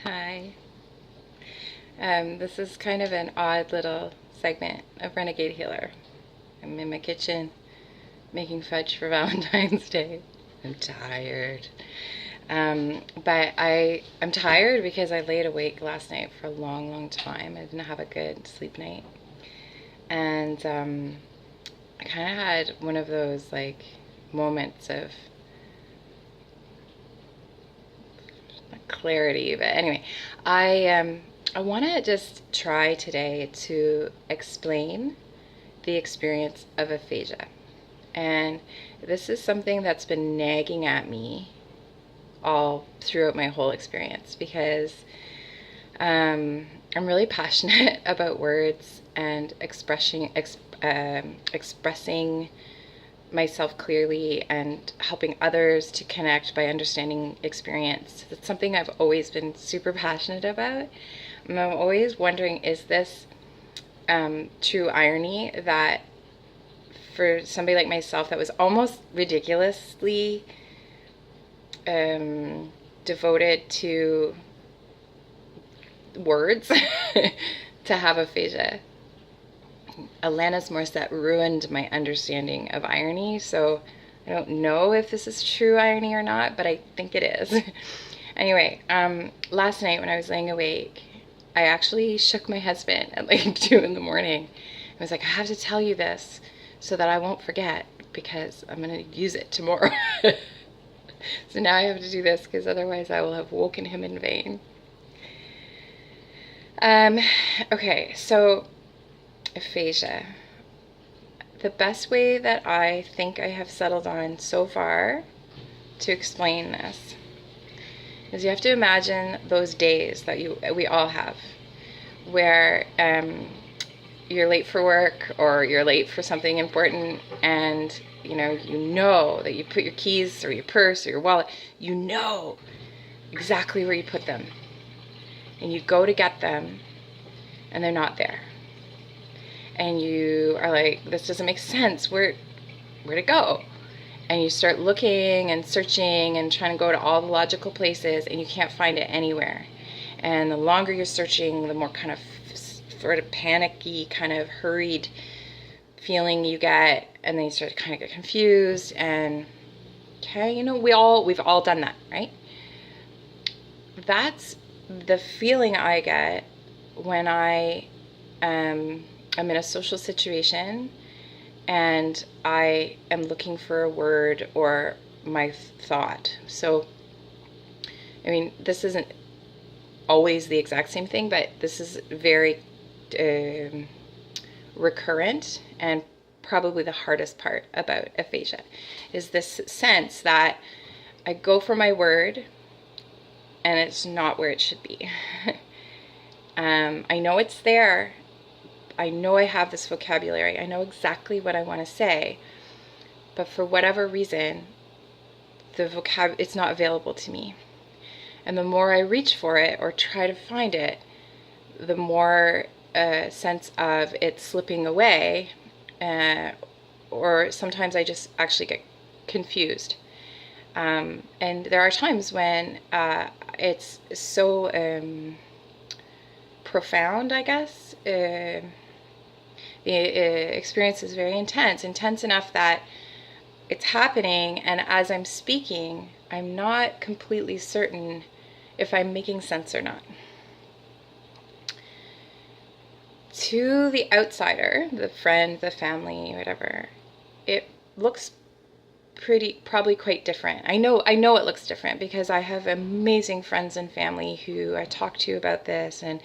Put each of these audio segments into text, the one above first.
Hi. This is kind of an odd little segment of Renegade Healer. I'm in my kitchen making fudge for Valentine's Day. I'm tired. But I'm tired because I laid awake last night for a long, long time. I didn't have a good sleep night. And I kind of had one of those like moments of clarity. But anyway, I want to just try today to explain the experience of aphasia. And this is something that's been nagging at me all throughout my whole experience because I'm really passionate about words and expressing myself clearly and helping others to connect by understanding experience. It's something I've always been super passionate about. And I'm always wondering, is this true irony that for somebody like myself that was almost ridiculously devoted to words to have aphasia? Alanis Morissette ruined my understanding of irony, so I don't know if this is true irony or not, but I think it is. Anyway, last night when I was laying awake, I actually shook my husband at like 2 in the morning. I was like, I have to tell you this so that I won't forget because I'm going to use it tomorrow. So now I have to do this because otherwise I will have woken him in vain. Okay, so aphasia. The best way that I think I have settled on so far to explain this is you have to imagine those days that we all have where you're late for work or you're late for something important, and you know that you put your keys or your purse or your wallet, you know exactly where you put them, and you go to get them and they're not there. And you are like, this doesn't make sense. Where'd it go? And you start looking and searching and trying to go to all the logical places, and you can't find it anywhere. And the longer you're searching, the more kind of sort of panicky, kind of hurried feeling you get, and then you start to kind of get confused. And okay, we've all done that, right? That's the feeling I get when I'm in a social situation and I am looking for a word or my thought. So, I mean, this isn't always the exact same thing, but this is very recurrent, and probably the hardest part about aphasia is this sense that I go for my word and it's not where it should be. I know it's there. I know I have this vocabulary. I know exactly what I want to say. But for whatever reason, it's not available to me. And the more I reach for it or try to find it, the more sense of it slipping away, or sometimes I just actually get confused. And there are times when it's so profound, I guess. The experience is very intense enough that it's happening, and as I'm speaking, I'm not completely certain if I'm making sense or not. To the outsider, the friend, the family, whatever, it looks probably quite different. I know it looks different because I have amazing friends and family who I talk to about this, and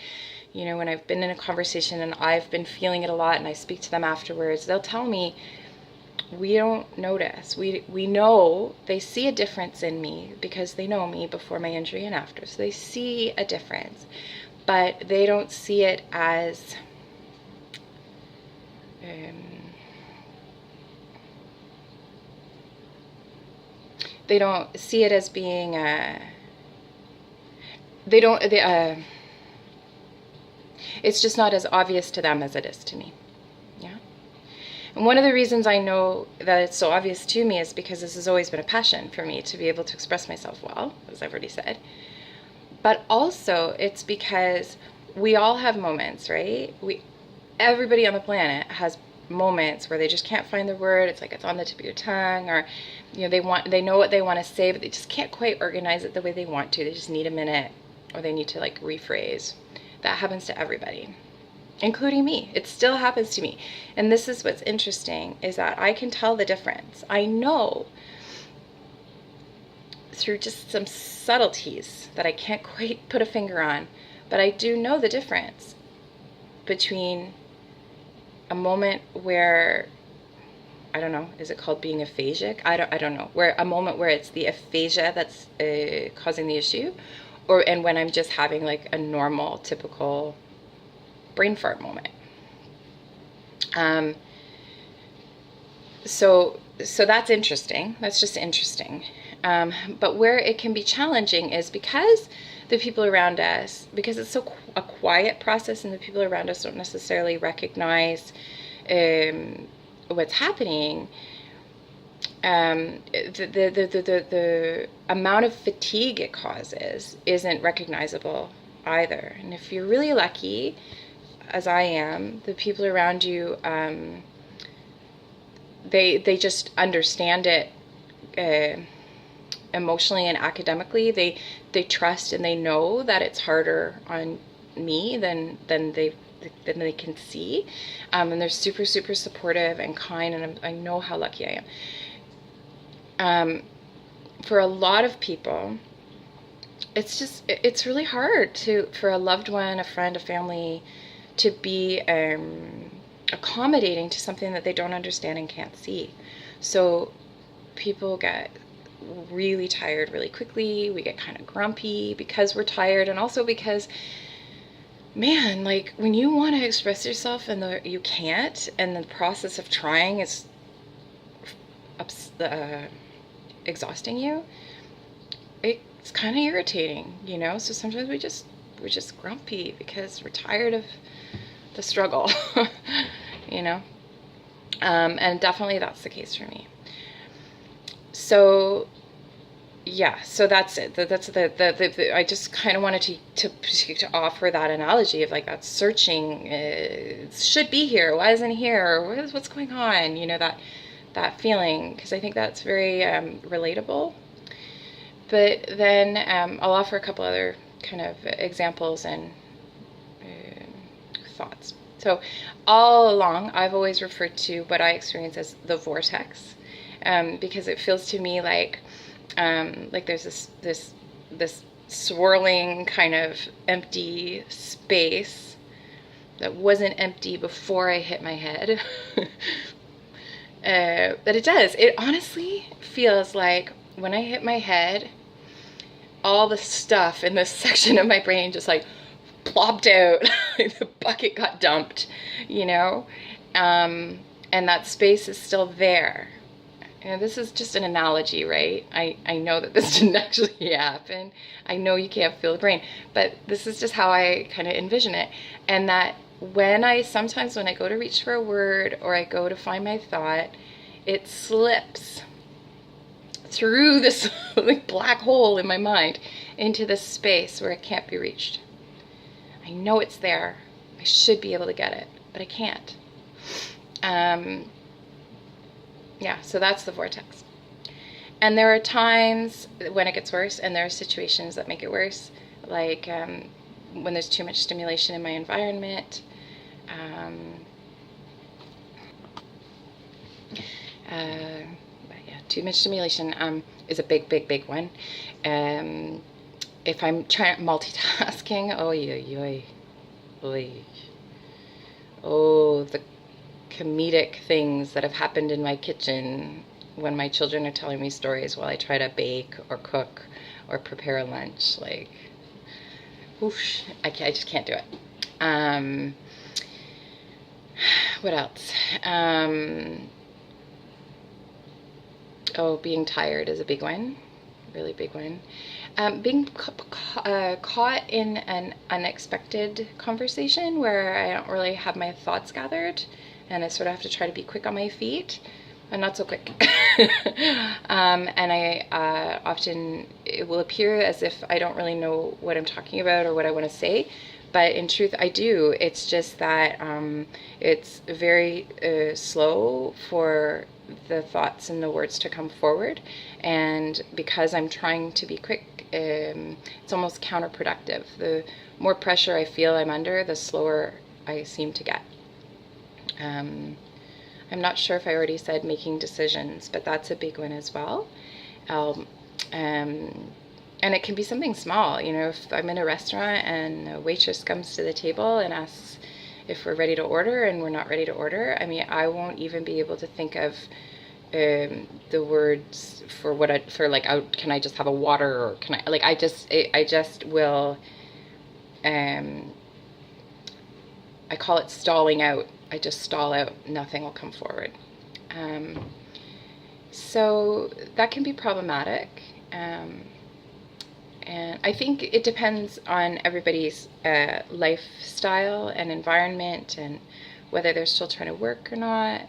when I've been in a conversation and I've been feeling it a lot and I speak to them afterwards, they'll tell me, we don't notice. We know they see a difference in me because they know me before my injury and after. So they see a difference, but they don't see it as they don't see it as being it's just not as obvious to them as it is to me. Yeah. And one of the reasons I know that it's so obvious to me is because this has always been a passion for me to be able to express myself well, as I've already said. But also it's because we all have moments, right? Everybody on the planet has moments where they just can't find the word. It's like it's on the tip of your tongue, or they know what they want to say, but they just can't quite organize it the way they want to. They just need a minute, or they need to like rephrase. That happens to everybody, including me. It still happens to me. And this is what's interesting, is that I can tell the difference. I know through just some subtleties that I can't quite put a finger on, but I do know the difference between a moment where, I don't know, is it called being aphasic? I don't know. Where a moment where it's the aphasia that's causing the issue, and when I'm just having like a normal, typical brain fart moment. So that's interesting. That's just interesting. But where it can be challenging is because the people around us, because it's so a quiet process, and the people around us don't necessarily recognize what's happening. The amount of fatigue it causes isn't recognizable either. And if you're really lucky, as I am, the people around you, they just understand it emotionally and academically. They trust and they know that it's harder on me than they can see, and they're super supportive and kind, and I know how lucky I am. For a lot of people, it's really hard for a loved one, a friend, a family, to be accommodating to something that they don't understand and can't see. So people get really tired really quickly. We get kind of grumpy because we're tired, and also because, man, like when you want to express yourself and you can't, and the process of trying is exhausting you, it's kind of irritating, you know? So sometimes we're just grumpy because we're tired of the struggle, you know? And definitely that's the case for me. So yeah, so that's it. That's the I just kind of wanted to offer that analogy of like that searching. It should be here. Why isn't it here? What's going on? You know, that feeling, because I think that's very relatable. But then I'll offer a couple other kind of examples and thoughts. So all along, I've always referred to what I experience as the vortex, because it feels to me like there's this swirling kind of empty space that wasn't empty before I hit my head. That it does. It honestly feels like when I hit my head, all the stuff in this section of my brain just like plopped out. Like the bucket got dumped, you know? And that space is still there. You know, this is just an analogy, right? I know that this didn't actually happen. I know you can't feel the brain, but this is just how I kind of envision it. And that sometimes when I go to reach for a word, or I go to find my thought, it slips through this like black hole in my mind into this space where it can't be reached. I know it's there. I should be able to get it, but I can't. Yeah, so that's the vortex. And there are times when it gets worse, and there are situations that make it worse, like when there's too much stimulation in my environment. Too much stimulation is a big one. If I'm trying multitasking, the comedic things that have happened in my kitchen when my children are telling me stories while I try to bake or cook or prepare a lunch, like, whoosh, I just can't do it. What else? Being tired is a big one, really big one. Being caught in an unexpected conversation where I don't really have my thoughts gathered, and I sort of have to try to be quick on my feet. not so quick. And I often, it will appear as if I don't really know what I'm talking about or what I want to say, but in truth I do. It's just that it's very slow for the thoughts and the words to come forward, and because I'm trying to be quick, it's almost counterproductive. The more pressure I feel I'm under, the slower I seem to get. I'm not sure if I already said making decisions, but that's a big one as well. And it can be something small. You know, if I'm in a restaurant and a waitress comes to the table and asks if we're ready to order and we're not ready to order, I mean, I won't even be able to think of the words for can I just have a water, or can I, like, I just will, I call it stalling out. I just stall out, nothing will come forward. So that can be problematic. And I think it depends on everybody's lifestyle and environment, and whether they're still trying to work or not,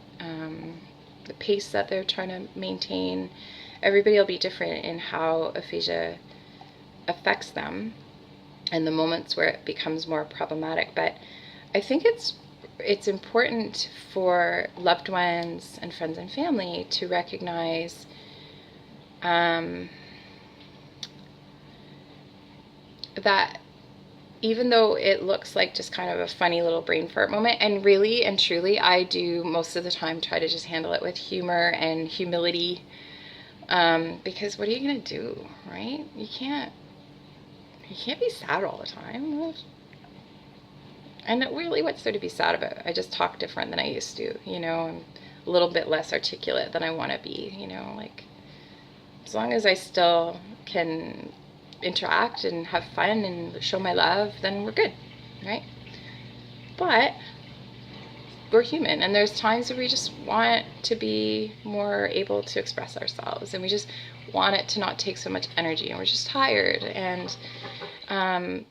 the pace that they're trying to maintain. Everybody will be different in how aphasia affects them and the moments where it becomes more problematic. But I think it's important for loved ones and friends and family to recognize that even though it looks like just kind of a funny little brain fart moment, and really and truly I do most of the time try to just handle it with humor and humility, because what are you going to do, right? You can't be sad all the time. And really, what's there to be sad about? I just talk different than I used to, you know. I'm a little bit less articulate than I want to be, you know. Like, as long as I still can interact and have fun and show my love, then we're good, right? But we're human, and there's times where we just want to be more able to express ourselves, and we just want it to not take so much energy, and we're just tired. And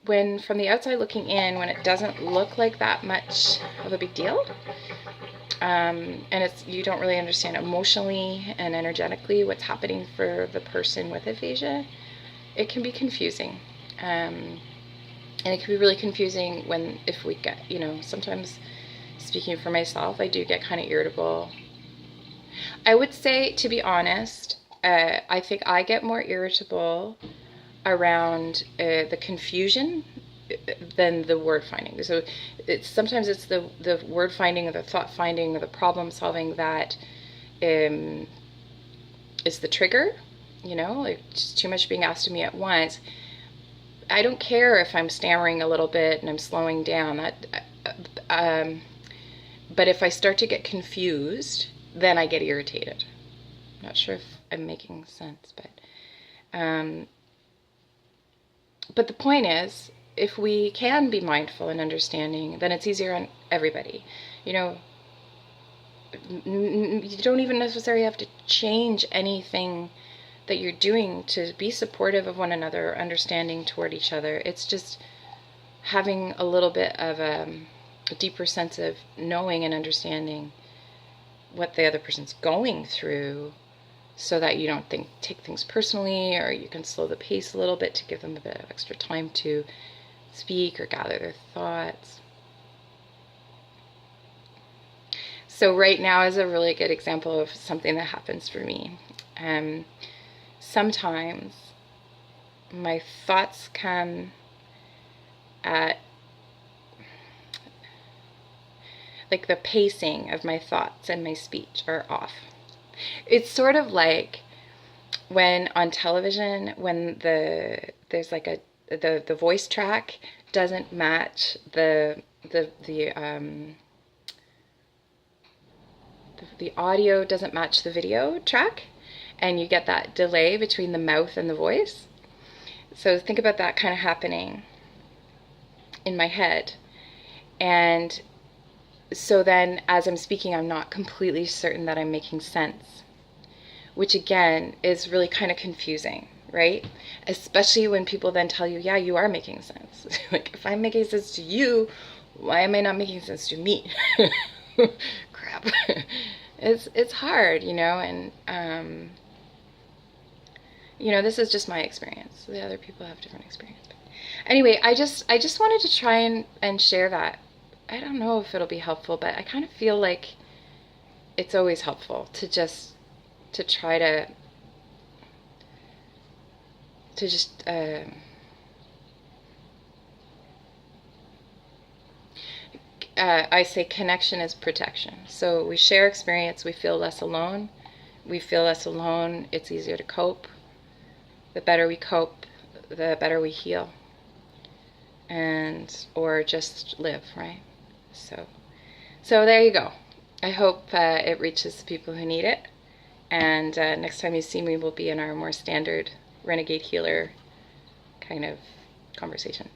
when from the outside looking in, when it doesn't look like that much of a big deal, and you don't really understand emotionally and energetically what's happening for the person with aphasia, it can be confusing. And it can be really confusing if we get, you know, sometimes, speaking for myself, I do get kind of irritable. I would say, to be honest, I think I get more irritable around the confusion than the word finding. So sometimes it's the word finding or the thought finding or the problem solving that is the trigger, you know, like just too much being asked of me at once. I don't care if I'm stammering a little bit and I'm slowing down. But if I start to get confused, then I get irritated. I'm not sure if I'm making sense, but the point is, if we can be mindful and understanding, then it's easier on everybody. You know, you don't even necessarily have to change anything that you're doing to be supportive of one another, understanding toward each other. It's just having a little bit of a deeper sense of knowing and understanding what the other person's going through, so that you don't take things personally, or you can slow the pace a little bit to give them a bit of extra time to speak or gather their thoughts. So right now is a really good example of something that happens for me. Sometimes my thoughts come at, like, the pacing of my thoughts and my speech are off. It's sort of like when on television, when there's like the voice track doesn't match the audio doesn't match the video track, and you get that delay between the mouth and the voice. So think about that kind of happening in my head. And so then as I'm speaking, I'm not completely certain that I'm making sense, which again is really kind of confusing, right? Especially when people then tell you, yeah, you are making sense. Like, if I'm making sense to you, why am I not making sense to me? Crap. it's hard, and this is just my experience. The other people have different experience. But anyway, I just wanted to try and share that. I don't know if it'll be helpful, but I kind of feel like it's always helpful to try to just I say connection is protection. So we share experience, we feel less alone. We feel less alone, it's easier to cope. The better we cope, the better we heal. Or just live, right? So there you go. I hope it reaches the people who need it. And next time you see me, we'll be in our more standard Renegade healer kind of conversation.